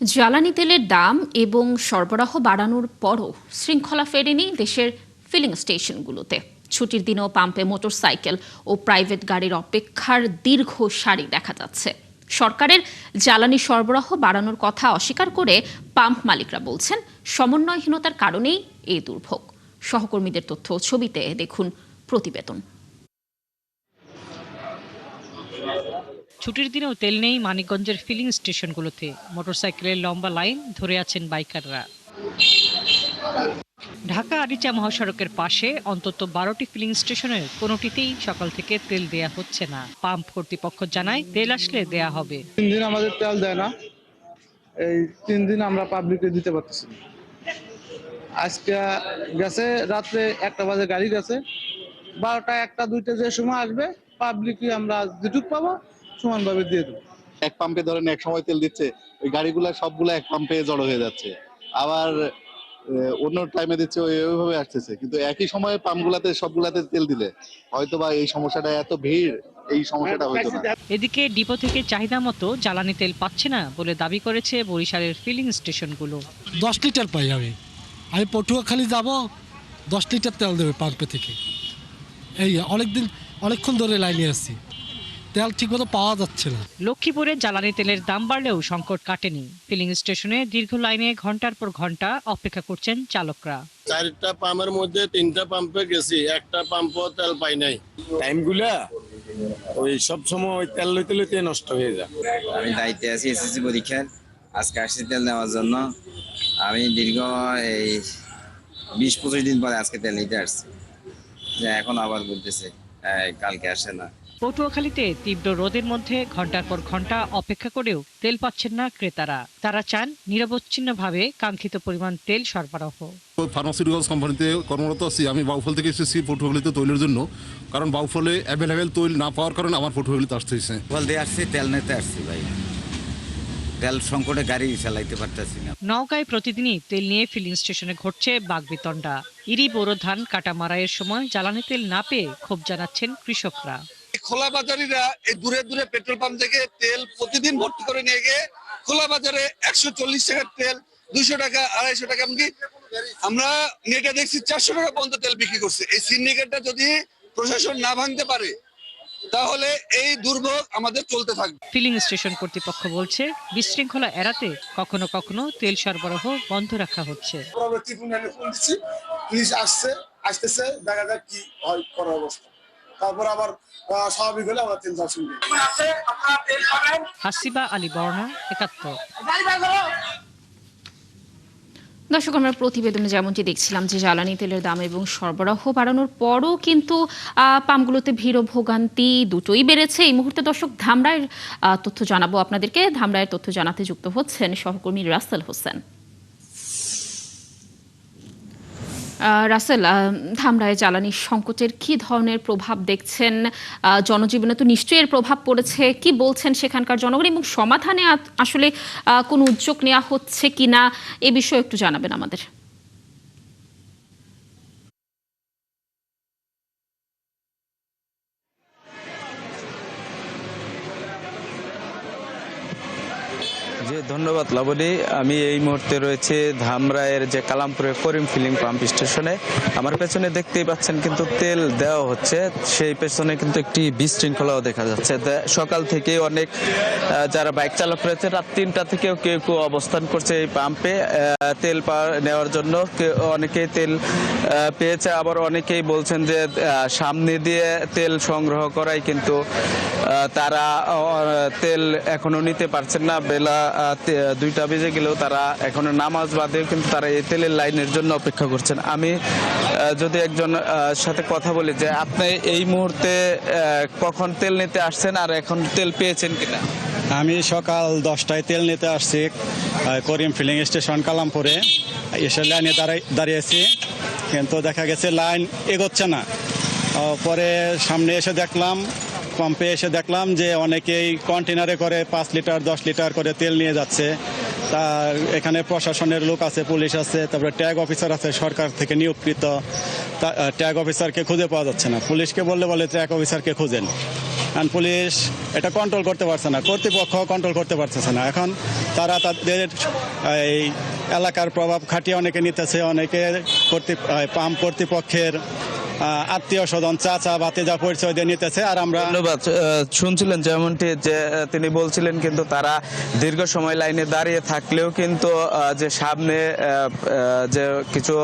জ্বালানি তেলের দাম এবং সরবরাহ বাড়ানোর পরও শৃঙ্খলা ফেরেনি দেশের ফিলিং স্টেশনগুলোতে। ছুটির দিনেও পাম্পে মোটরসাইকেল ও প্রাইভেট গাড়ির অপেক্ষার দীর্ঘ সারি দেখা যাচ্ছে। সরকারের জ্বালানি সরবরাহ বাড়ানোর কথা অস্বীকার করে পাম্প মালিকরা বলছেন, সমন্বয়হীনতার কারণেই এই দুর্ভোগ। সহকর্মীদের তথ্য ও ছবিতে দেখুন প্রতিবেদন। ছুটির দিনেও তেল নেই মানিকগঞ্জের ফিলিং স্টেশনগুলোতে। মোটরসাইকেলের লম্বা লাইন ধরে আছেন বাইকাররা। ঢাকা আরিচা মহাসড়কের পাশে অন্তত 12টি ফিলিং স্টেশনের কোনোটিতেই সকাল থেকে তেল দেয়া হচ্ছে না। পাম্প কর্তৃপক্ষ জানায় তেল আসলে দেয়া হবে। 3 দিন আমাদের তেল দেয় না, এই 3 দিন আমরা পাবলিককে দিতে পারতেছি না। আজকে গেছে রাত্রে 1টা বাজে গাড়ি গেছে, 12টা 1টা 2টা যে সময় আসবে পাবলিকই আমরা যেটুকু পাবো সমানভাবে দিয়ে দেবো। এক পাম্পে ধরেন এক সময় তেল দিচ্ছে, ওই গাড়িগুলা সবগুলা এক পাম্পে জড়ো হয়ে যাচ্ছে, আবার অন্য টাইমে দিচ্ছে, ওইভাবে আসতেছে। কিন্তু একই সময়ে পাম্পগুলাতে সবগুলাতে তেল দিলে হয়তোবা এই সমস্যাটা, এত ভিড়, এই সমস্যাটা হতো না। এদিকে ডিপো থেকে চাহিদা মতো জ্বালানি তেল পাচ্ছে না বলে দাবি করেছে বরিশালের ফিলিং স্টেশনগুলো। 10 লিটার পাই আমি পটুয়াখালী যাব, 10 লিটার তেল দেবে পাম্পে থেকে। এই অনেকক্ষণ ধরে লাইনে আছি, তেল ঠিকমতো পাওয়া যাচ্ছে না। লক্ষ্মীপুরে জ্বালানি তেলের দাম বাড়লেও সংকট কাটেনি। ফিলিং স্টেশনে দীর্ঘ লাইনে ঘন্টার পর ঘন্টা অপেক্ষা করছেন চালকরা। 4টা পাম্পের মধ্যে 3টা পাম্পে গেছি, একটা পাম্পও তেল পাই নাই। টাইমগুলা ওই সব সময় ওই তেল লইতে লইতে নষ্ট হয়ে যায়। আমি দায়িত্বে আছি এসএসসি পরীক্ষার, আজকে আসছি তেল নেওয়ার জন্য। আমি দীর্ঘ এই 20-25 দিন পরে আজকে তেল নিতে আসছি, যে এখন আবার বলতেছে কালকে আসে না। পটুয়াখালীতে তীব্র রোদের মধ্যে ঘন্টার পর ঘন্টা অপেক্ষা করেও তেল পাচ্ছেন না ক্রেতারা। তারা চান নিরবচ্ছিন্নভাবে কাঙ্ক্ষিত পরিমাণ তেল সরবরাহ। ফার্মাসিউটিক্যালস কোম্পানিতে কর্মরত আছি। আমি বাউফল থেকে এসেছি পটুয়াখালীতে তৈলের জন্য, কারণ বাউফলে অ্যাভেলেবেল তৈল না পাওয়ার কারণে আমার পটুয়াখালীতে আসতে হয়েছে। বল দিয়ে আসছি, তেল নিতে আসছি ভাই, তেল সংকটে গাড়ি চালাইতে পারতেছি না। নওগাঁয় প্রতিদিনই তেল নিয়ে ফিলিং স্টেশনে ঘটছে বাকবিতণ্ডা। ইরি বোরো ধান কাটা মারাইয়ের সময় জ্বালানি তেল না পেয়ে ক্ষোভ জানাচ্ছেন কৃষকরা। খোলা বাজারিরা এই দূরে দূরে পেট্রোল পাম্প থেকে তেল প্রতিদিন ভর্তি করে নিয়ে গিয়ে খোলা বাজারে 140 টাকার তেল 200 টাকা, 250 টাকা, এমনকি আমরা নেটে দেখছি 400 টাকা পর্যন্ত তেল বিক্রি করছে। এই সিন্ডিকেটটা যদি প্রশাসন না ভাঙতে পারে তাহলে এই দুর্ভোগ আমাদের চলতে থাকবে। ফিলিং স্টেশন কর্তৃপক্ষ বলছে, বিশৃঙ্খলা এড়াতে কখনো কখনো তেল সরবরাহ বন্ধ রাখা হচ্ছে। পুলিশ আসতেছে, দেখা যাক কি হয় করার অবস্থা, তারপর আবার স্বাভাবিক হলে আমরা তেল যাচ্ছি। হাসিবা আলী বর্ণা, 71। দর্শক, আমরা প্রতিবেদনে যেমনটি দেখছিলাম যে জ্বালানি তেলের দাম এবং সরবরাহ বাড়ানোর পরও কিন্তু পাম্পগুলোতে ভিড় ও ভোগান্তি দুটোই বেড়েছে। এই মুহূর্তে দর্শক ধামরাইয়ের তথ্য জানাবো আপনাদেরকে। ধামরাইয়ের তথ্য জানাতে যুক্ত হচ্ছেন সহকর্মী রাসেল হোসেন। রাসেল, ধামরায় জ্বালানি সংকটের কি ধরনের প্রভাব দেখছেন? জনজীবনে তো নিশ্চয়ই এর প্রভাব পড়েছে। কি বলছেন সেখানকার জনগণ এবং সমাধানে আসলে কোনো উদ্যোগ নেওয়া হচ্ছে কিনা এ বিষয়ে একটু জানাবেন আমাদের। জি, ধন্যবাদ লাবণী। আমি এই মুহূর্তে রয়েছে ধামরাইয়ের যে কালামপুরের করিম ফিলিং পাম্প স্টেশনে। আমার পেছনে দেখতেই পাচ্ছেন কিন্তু তেল দেওয়া হচ্ছে, সেই পেছনে কিন্তু একটি বিশৃঙ্খলাও দেখা যাচ্ছে। সকাল থেকে অনেক যারা বাইক চালক রয়েছে রাত 3টা থেকেও কেউ কেউ অবস্থান করছে এই পাম্পে তেল নেওয়ার জন্য। অনেকেই তেল পেয়েছে, আবার অনেকেই বলছেন যে সামনে দিয়ে তেল সংগ্রহ করাই কিন্তু তারা তেল এখনো নিতে পারছেন না। বেলা 2টা বেজে গেলেও তারা এখনো নামাজ বাদেও কিন্তু তারা এই তেলের লাইনের জন্য অপেক্ষা করছেন। আমি যদি একজন সাথে কথা বলি যে আপনি এই মুহূর্তে কখন তেল নিতে আসছেন আর এখন তেল পেয়েছেন কিনা? আমি সকাল 10টায় তেল নিতে আসছি করিম ফিলিং স্টেশন কালামপুরে। এসে লাইনে দাঁড়িয়েছি, কিন্তু দেখা গেছে লাইন এগোচ্ছে না। পরে সামনে এসে দেখলাম, পাম্পে এসে দেখলাম যে অনেকেই কন্টেনারে করে 5 লিটার 10 লিটার করে তেল নিয়ে যাচ্ছে। তার এখানে প্রশাসনের লোক আছে, পুলিশ আছে, তারপরে ট্যাগ অফিসার আছে সরকার থেকে নিয়োগকৃত। ট্যাগ অফিসারকে খুঁজে পাওয়া যাচ্ছে না। পুলিশকে বলে ট্যাগ অফিসারকে খুঁজেন। কারণ পুলিশ এটা কন্ট্রোল করতে পারছে না, কর্তৃপক্ষ কন্ট্রোল করতে পারতেছে না। এখন তারা তাদের এই এলাকার প্রভাব খাটিয়ে অনেকে নিতেছে, অনেকে পাম্প কর্তৃপক্ষের আত্মীয় স্বজন চাচা ভাতিজা পরিচয় দিয়ে নিতেছে। আর আমরা ধন্যবাদ। শুনছিলেন যেমনটি যে তিনি বলছিলেন কিন্তু তারা দীর্ঘ সময় লাইনে দাঁড়িয়ে থাকলেও কিন্তু যে সামনে যে কিছু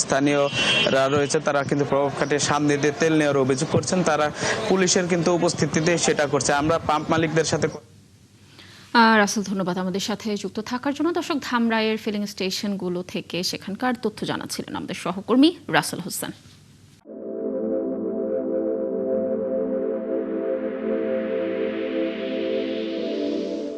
স্থানীয়রা রয়েছে তারা কিন্তু প্রভাব খাটিয়ে সামনে দিয়ে তেল নেওয়ার অভিযোগ করছেন। তারা পুলিশের কিন্তু উপস্থিতিতে সেটা করছে। আমরা পাম্প মালিকদের সাথে রাসেল, ধন্যবাদ আমাদের সাথে যুক্ত থাকার জন্য। দর্শক, ধামরাইয়ের ফিলিং স্টেশনগুলো থেকে সেখানকার তথ্য জানাচ্ছিলেন আমাদের সহকর্মী রাসেল হোসেন।